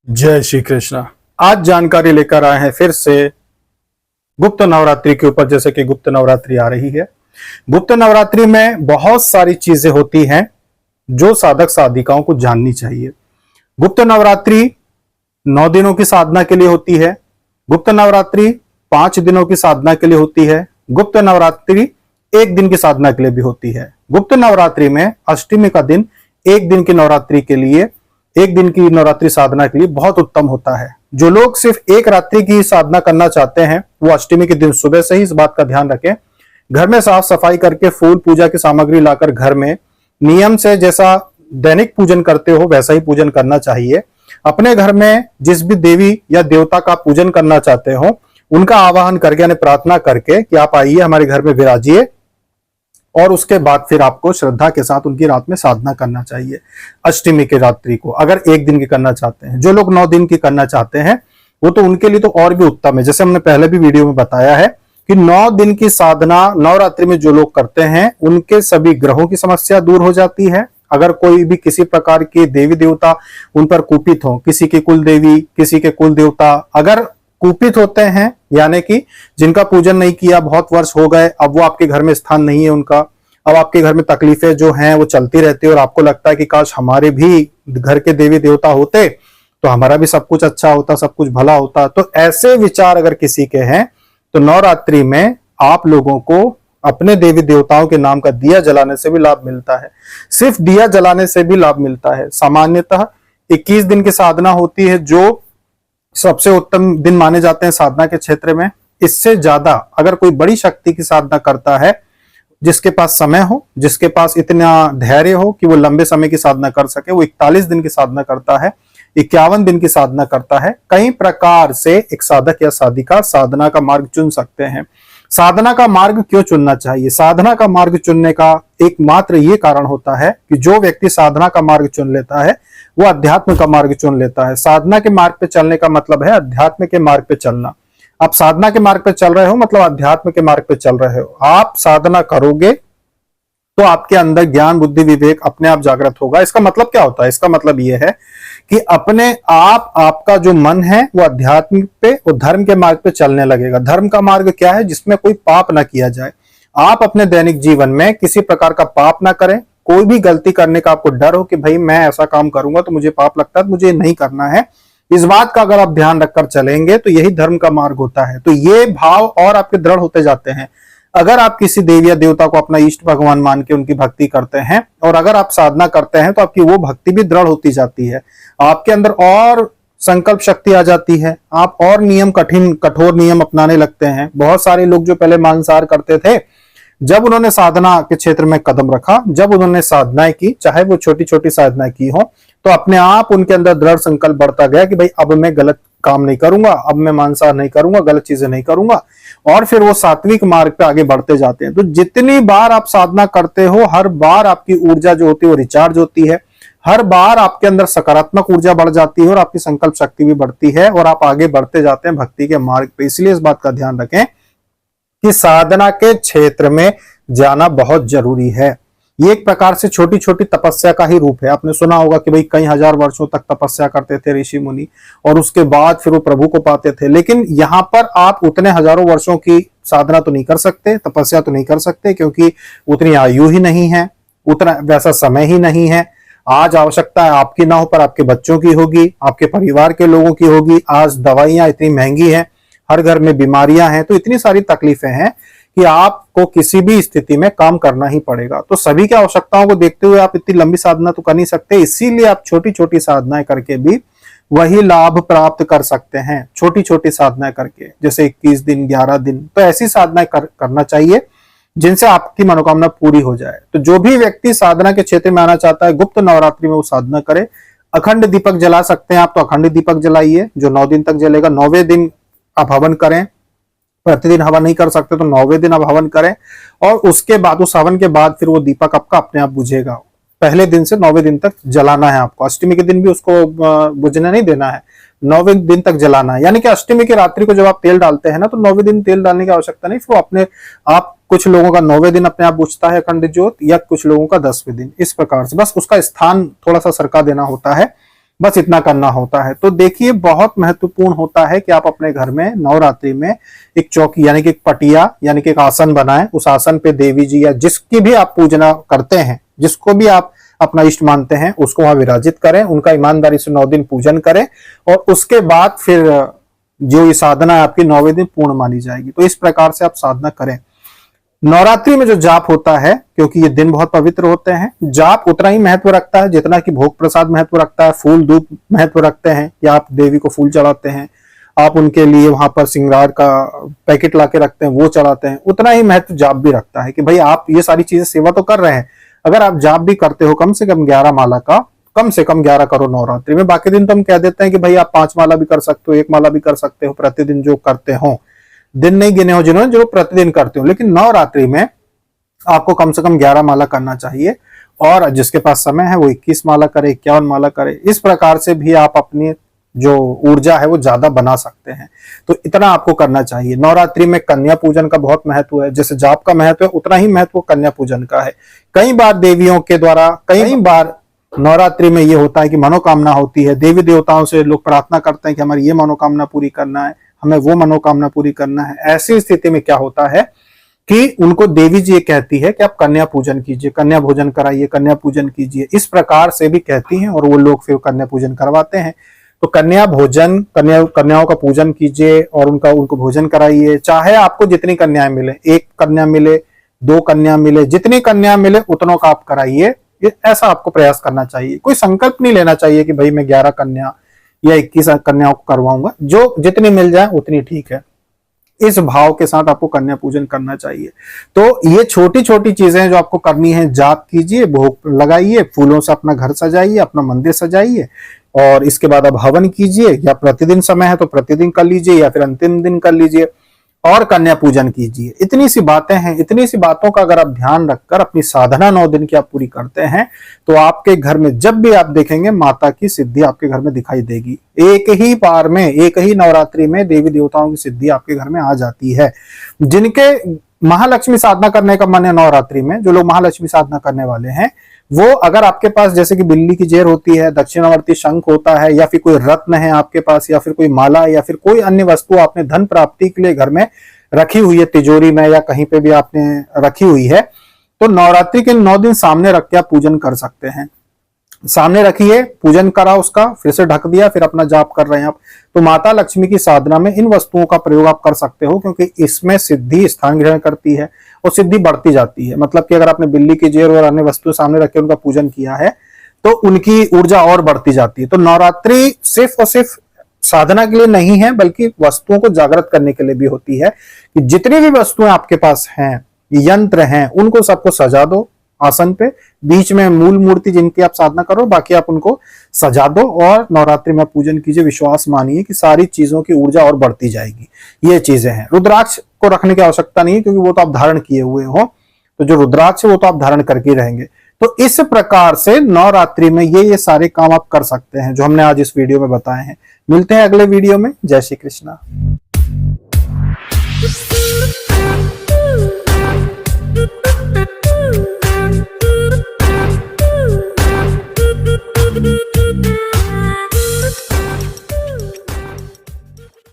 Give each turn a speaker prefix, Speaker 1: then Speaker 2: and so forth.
Speaker 1: जय श्री कृष्ण। आज जानकारी लेकर आए हैं फिर से गुप्त नवरात्रि के ऊपर। जैसे कि गुप्त नवरात्रि आ रही है, गुप्त नवरात्रि में बहुत सारी चीजें होती हैं जो साधक साधिकाओं को जाननी चाहिए। गुप्त नवरात्रि 9 दिनों की साधना के लिए होती है। गुप्त नवरात्रि 5 दिनों की साधना के लिए होती है। गुप्त नवरात्रि 1 दिन की साधना के लिए भी होती है। गुप्त नवरात्रि में अष्टमी का दिन 1 दिन की नवरात्रि के लिए, 1 दिन की नवरात्रि साधना के लिए बहुत उत्तम होता है। जो लोग सिर्फ एक रात्रि की साधना करना चाहते हैं वो अष्टमी के दिन सुबह से ही इस बात का ध्यान रखें। घर में साफ सफाई करके फूल पूजा की सामग्री लाकर घर में नियम से जैसा दैनिक पूजन करते हो वैसा ही पूजन करना चाहिए। अपने घर में जिस भी देवी या देवता का पूजन करना चाहते हो उनका आवाहन करके यानी प्रार्थना करके कि आप आइए हमारे घर में विराजिए, और उसके बाद फिर आपको श्रद्धा के साथ उनकी रात में साधना करना चाहिए अष्टमी के रात्रि को, अगर 1 दिन की करना चाहते हैं। जो लोग 9 दिन की करना चाहते हैं वो तो उनके लिए तो और भी उत्तम है। जैसे हमने पहले भी वीडियो में बताया है कि 9 दिन की साधना नवरात्रि में जो लोग करते हैं उनके सभी ग्रहों की समस्या दूर हो जाती है। अगर कोई भी किसी प्रकार के देवी देवता उन पर कुपित हो, किसी की कुल देवी, किसी के कुल देवता अगर कुपित होते हैं, यानी कि जिनका पूजन नहीं किया, बहुत वर्ष हो गए, अब वो आपके घर में स्थान नहीं है उनका, अब आपके घर में तकलीफें जो हैं वो चलती रहती है और आपको लगता है कि काश हमारे भी घर के देवी देवता होते तो हमारा भी सब कुछ अच्छा होता, सब कुछ भला होता। तो ऐसे विचार अगर किसी के हैं तो नवरात्रि में आप लोगों को अपने देवी देवताओं के नाम का दिया जलाने से भी लाभ मिलता है। सिर्फ दिया जलाने से भी लाभ मिलता है। सामान्यतः 21 दिन की साधना होती है जो सबसे उत्तम दिन माने जाते हैं साधना के क्षेत्र में। इससे ज्यादा अगर कोई बड़ी शक्ति की साधना करता है, जिसके पास समय हो, जिसके पास इतना धैर्य हो कि वो लंबे समय की साधना कर सके, वो 41 दिन की साधना करता है, 51 दिन की साधना करता है। कई प्रकार से एक साधक या साधिका साधना का मार्ग चुन सकते हैं। साधना का मार्ग क्यों चुनना चाहिए? साधना का मार्ग चुनने का एकमात्र ये कारण होता है कि जो व्यक्ति साधना का मार्ग चुन लेता है वो अध्यात्म का मार्ग चुन लेता है। साधना के मार्ग पे चलने का मतलब है अध्यात्म के मार्ग पे चलना। आप साधना के मार्ग पे चल रहे हो मतलब अध्यात्म के मार्ग पे चल रहे हो। आप साधना करोगे तो आपके अंदर ज्ञान बुद्धि विवेक अपने आप जागृत होगा। इसका मतलब क्या होता है? इसका मतलब यह है कि अपने आप आपका जो मन है वो अध्यात्म पे, वो धर्म के मार्ग पे चलने लगेगा। धर्म का मार्ग क्या है? जिसमें कोई पाप ना किया जाए। आप अपने दैनिक जीवन में किसी प्रकार का पाप ना करें। कोई भी गलती करने का आपको डर हो कि भाई मैं ऐसा काम करूंगा तो मुझे पाप लगता है, मुझे नहीं करना है, इस बात का अगर आप ध्यान रखकर चलेंगे तो यही धर्म का मार्ग होता है। तो ये भाव और आपके दृढ़ होते जाते हैं। अगर आप किसी देवी या देवता को अपना इष्ट भगवान मान के उनकी भक्ति करते हैं और अगर आप साधना करते हैं तो आपकी वो भक्ति भी दृढ़ होती जाती है। आपके अंदर और संकल्प शक्ति आ जाती है। आप और नियम, कठोर नियम अपनाने लगते हैं। बहुत सारे लोग जो पहले मांसाहार करते थे, जब उन्होंने साधना के क्षेत्र में कदम रखा, जब उन्होंने साधनाएं की, चाहे वो छोटी छोटी साधना की हो, तो अपने आप उनके अंदर दृढ़ संकल्प बढ़ता गया कि भाई अब मैं गलत काम नहीं करूंगा, अब मैं मांसाहार नहीं करूंगा, गलत चीजें नहीं करूंगा, और फिर वो सात्विक मार्ग पे आगे बढ़ते जाते हैं। तो जितनी बार आप साधना करते हो हर बार आपकी ऊर्जा जो होती है वो रिचार्ज होती है। हर बार आपके अंदर सकारात्मक ऊर्जा बढ़ जाती है और आपकी संकल्प शक्ति भी बढ़ती है और आप आगे बढ़ते जाते हैं भक्ति के मार्ग पे। इसलिए इस बात का ध्यान रखें कि साधना के क्षेत्र में जाना बहुत जरूरी है। ये एक प्रकार से छोटी छोटी तपस्या का ही रूप है। आपने सुना होगा कि भाई कई हजार वर्षों तक तपस्या करते थे ऋषि मुनि और उसके बाद फिर वो प्रभु को पाते थे। लेकिन यहाँ पर आप उतने हजारों वर्षों की साधना तो नहीं कर सकते, तपस्या तो नहीं कर सकते, क्योंकि उतनी आयु ही नहीं है, उतना वैसा समय ही नहीं है। आज आवश्यकता है आपकी ना हो पर आपके बच्चों की होगी, आपके परिवार के लोगों की होगी। आज दवाइयां इतनी महंगी हैं, हर घर में बीमारियां हैं, तो इतनी सारी तकलीफें हैं कि आपको किसी भी स्थिति में काम करना ही पड़ेगा। तो सभी की आवश्यकताओं को देखते हुए आप इतनी लंबी साधना तो कर नहीं सकते। इसीलिए आप छोटी छोटी साधनाएं करके भी वही लाभ प्राप्त कर सकते हैं। छोटी छोटी साधनाएं करके, जैसे 21 दिन, 11 दिन, तो ऐसी साधनाएं करना चाहिए जिनसे आपकी मनोकामना पूरी हो जाए। तो जो भी व्यक्ति साधना के क्षेत्र में आना चाहता है गुप्त नवरात्रि में वो साधना करे। अखंड दीपक जला सकते हैं आप तो अखंड दीपक जलाइए जो 9 दिन तक जलेगा। 9वें दिन आप हवन करें। प्रतिदिन हवन नहीं कर सकते तो 9वें दिन आप हवन करें और उसके बाद, उस हवन के बाद फिर वो दीपक आपका अपने आप बुझेगा। पहले दिन से 9वें दिन तक जलाना है आपको। अष्टमी के दिन भी उसको बुझने नहीं देना है, 9वें दिन तक जलाना है। यानी कि अष्टमी की रात्रि को जब आप तेल डालते हैं ना तो 9वें दिन तेल डालने की आवश्यकता नहीं, फिर अपने आप, कुछ लोगों का 9वें दिन अपने आप बुझता है अखंड ज्योत, या कुछ लोगों का 10वें दिन। इस प्रकार से बस उसका स्थान थोड़ा सा सरका देना होता है बस इतना करना होता है। तो देखिए बहुत महत्वपूर्ण होता है कि आप अपने घर में नवरात्रि में एक चौकी यानी कि एक पटिया यानी कि एक आसन बनाएं। उस आसन पे देवी जी या जिसकी भी आप पूजना करते हैं, जिसको भी आप अपना इष्ट मानते हैं, उसको वहां विराजित करें, उनका ईमानदारी से 9 दिन पूजन करें और उसके बाद फिर जो ये साधना है आपकी 9वें दिन पूर्ण मानी जाएगी। तो इस प्रकार से आप साधना करें। नवरात्रि में जो जाप होता है, क्योंकि ये दिन बहुत पवित्र होते हैं, जाप उतना ही महत्व रखता है जितना कि भोग प्रसाद महत्व रखता है, फूल दूध महत्व रखते हैं कि आप देवी को फूल चढ़ाते हैं, आप उनके लिए वहां पर श्रृंगार का पैकेट लाके रखते हैं, वो चढ़ाते हैं, उतना ही महत्व जाप भी रखता है कि भाई आप ये सारी चीजें सेवा तो कर रहे हैं। अगर आप जाप भी करते हो कम से कम 11 माला का, कम से कम 11 करो नवरात्रि में। बाकी दिन तो हम कह देते हैं कि भाई आप 5 माला भी कर सकते हो, 1 माला भी कर सकते हो, प्रतिदिन जो करते हो, दिन नहीं गिने हो जिन्होंने, जो प्रतिदिन करते हो। लेकिन नवरात्रि में आपको कम से कम 11 माला करना चाहिए और जिसके पास समय है वो 21 माला करे, 51 माला करे। इस प्रकार से भी आप अपनी जो ऊर्जा है वो ज्यादा बना सकते हैं। तो इतना आपको करना चाहिए। नवरात्रि में कन्या पूजन का बहुत महत्व है। जैसे जाप का महत्व है उतना ही महत्व कन्या पूजन का है। कई बार देवियों के द्वारा, कई बार नवरात्रि में ये होता है कि मनोकामना होती है, देवी देवताओं से लोग प्रार्थना करते हैं कि हमारी ये मनोकामना पूरी करना है, हमें वो मनोकामना पूरी करना है। ऐसी स्थिति में क्या होता है कि उनको देवी जी ये कहती है कि आप कन्या पूजन कीजिए, कन्या भोजन कराइए, कन्या पूजन कीजिए। इस प्रकार से भी कहती हैं और वो लोग फिर कन्या पूजन करवाते हैं। तो कन्या भोजन, कन्याओं का पूजन कीजिए और उनको भोजन कराइए। चाहे आपको जितनी कन्याएं मिले, 1 कन्या मिले, 2 कन्या मिले, जितनी कन्या मिले उतनों का आप कराइए। ऐसा आपको प्रयास करना चाहिए। कोई संकल्प नहीं लेना चाहिए कि भाई मैं 11 कन्या या 21 कन्याओं को करवाऊंगा, जो जितनी मिल जाए उतनी ठीक है। इस भाव के साथ आपको कन्या पूजन करना चाहिए। तो ये छोटी छोटी चीजें जो आपको करनी है, जाप कीजिए, भोग लगाइए, फूलों से अपना घर सजाइए, अपना मंदिर सजाइए और इसके बाद अब हवन कीजिए, या प्रतिदिन समय है तो प्रतिदिन कर लीजिए या फिर अंतिम दिन कर लीजिए और कन्या पूजन कीजिए। इतनी सी बातें हैं। इतनी सी बातों का अगर आप ध्यान रखकर अपनी साधना 9 दिन की आप पूरी करते हैं तो आपके घर में जब भी आप देखेंगे माता की सिद्धि आपके घर में दिखाई देगी। एक ही बार में, एक ही नवरात्रि में देवी देवताओं की सिद्धि आपके घर में आ जाती है। जिनके महालक्ष्मी साधना करने का मन है नवरात्रि में, जो लोग महालक्ष्मी साधना करने वाले हैं, वो अगर आपके पास जैसे कि बिल्ली की जेर होती है, दक्षिणावर्ती शंख होता है, या फिर कोई रत्न है आपके पास, या फिर कोई माला, या फिर कोई अन्य वस्तु आपने धन प्राप्ति के लिए घर में रखी हुई है, तिजोरी में या कहीं पे भी आपने रखी हुई है, तो नवरात्रि के 9 दिन सामने रख के आप पूजन कर सकते हैं। सामने रखिए, पूजन करा उसका, फिर से ढक दिया, फिर अपना जाप कर रहे हैं आप। तो माता लक्ष्मी की साधना में इन वस्तुओं का प्रयोग आप कर सकते हो, क्योंकि इसमें सिद्धि स्थान ग्रहण करती है और सिद्धि बढ़ती जाती है। मतलब कि अगर आपने बिल्ली की जेर और अन्य वस्तु सामने रख के उनका पूजन किया है तो उनकी ऊर्जा और बढ़ती जाती है। तो नवरात्रि सिर्फ और सिर्फ साधना के लिए नहीं है, बल्कि वस्तुओं को जागृत करने के लिए भी होती है। कि जितनी भी वस्तुएं आपके पास हैं, यंत्र हैं, उनको सबको सजा दो आसन पे, बीच में मूल मूर्ति जिनकी आप साधना करो, बाकी आप उनको सजा दो और नवरात्रि में पूजन कीजिए। विश्वास मानिए कि सारी चीजों की ऊर्जा और बढ़ती जाएगी। ये चीजें हैं। रुद्राक्ष को रखने की आवश्यकता नहीं है, क्योंकि वो तो आप धारण किए हुए हो, तो जो रुद्राक्ष है वो तो आप धारण करके रहेंगे। तो इस प्रकार से नवरात्रि में ये सारे काम आप कर सकते हैं जो हमने आज इस वीडियो में बताए हैं। मिलते हैं अगले वीडियो में। जय श्री कृष्णा।